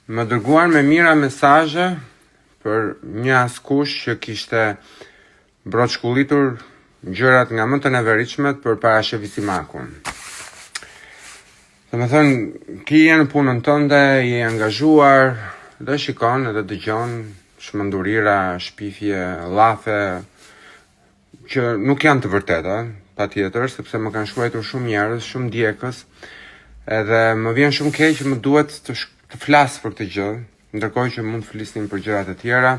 Më dërguan me mira mesazhe për një askush që kishte broçkullitur gjërat nga më të neveritshmet për parashevisimakun. Dhe me thënë, ki je në punën tënde, je angazhuar, dhe shikon edhe dëgjon shmendurira, shpifje, llafe, që nuk janë të vërteta, patjetër, sepse më kanë shkruar shumë njerëz, shumë djegës, edhe më vjen shumë keq që më duhet të flas për këtë gjë, ndërkohë që mund të flisnim për gjërat e tjera,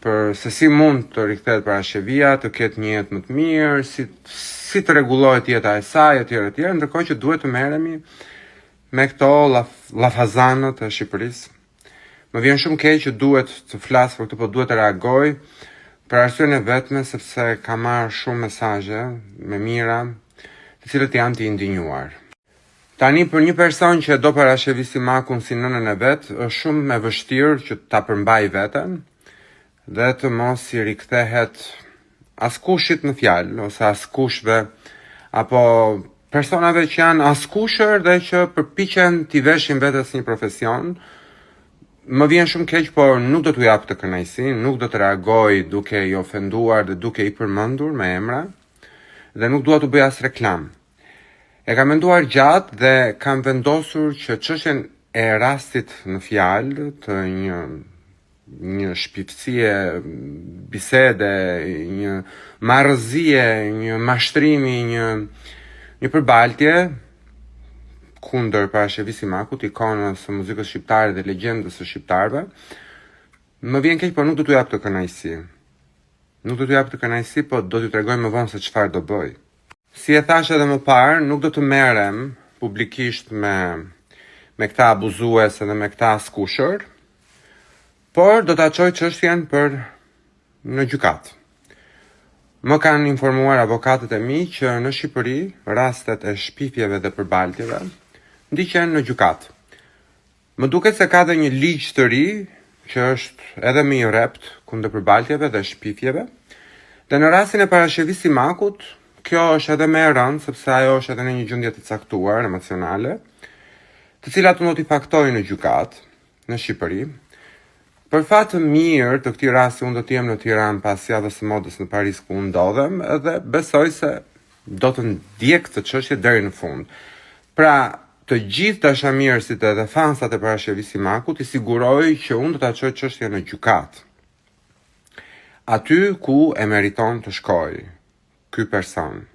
për se si mund të rikthehet parashevia, të ketë një jetë më të mirë, si të rregullohet jeta e saj, etj, ndërkohë që duhet të merremi me këto llafazanët e Shqipërisë. Më vjen shumë keq që duhet të flas për këtë, po duhet të reagoj për arsyeën e vetme sepse kam marrë shumë mesazhe me mira, të cilët janë të indinjuar. Tani për një person që do parashevisimakun si nënën e vet, është shumë me vështirë që ta përmbaj veten dhe të mos i rikthehet askushit në fjalë ose askushve apo personave që janë askushër dhe që përpiqen t'i veshin vetes një profesion. Më vjen shumë keq, por nuk do t'u jap të kënaqësi, nuk do të reagoj duke i ofenduar dhe duke i përmendur me emra dhe nuk dua t'u bëj as reklam. E kam menduar gjatë dhe kam vendosur që çështjen e rastit në fjalë të një shpiftësie, bisede, një marrëzie, një mashtrimi, një përbaltje kundër parashevisimakut, ikonës së muzikës shqiptare dhe legjendës së shqiptarëve, më vjen keq, por nuk do t'u jap të kënaqësi. Nuk do t'u jap të kënaqësi, po do t'ju tregoj më vonë se çfarë do bëj. Si e thash edhe më parë, nuk do të merrem publikisht me këta abuzuese dhe me këta askushër, por do ta çoj çështjen për në gjykat. Më kanë informuar avokatët e mi që në Shqipëri rastet e shpifjeve dhe përbaltjeve ndiqen në gjykat. Më duket se ka dhe një ligj të ri që është edhe më i rrept kundër përbaltjeve dhe shpifjeve, dhe në rastin e parashevisimakut kjo është edhe më e rëndë, sepse ajo është edhe në një gjendje të caktuar emocionale, të cilat unë do t'i faktoj në gjykat në Shqipëri. Për fat të mirë të këtij rasti, unë do të jem në Tiranë pas javës së modës në Paris ku unë ndodhem, edhe besoj se do të ndjek këtë çështje deri në fund. Pra, të gjithë dashamirësit edhe fansat e parashevisimakut i siguroj që unë do ta çoj çështjen në gjykat, aty ku e meriton të shkojë ky person.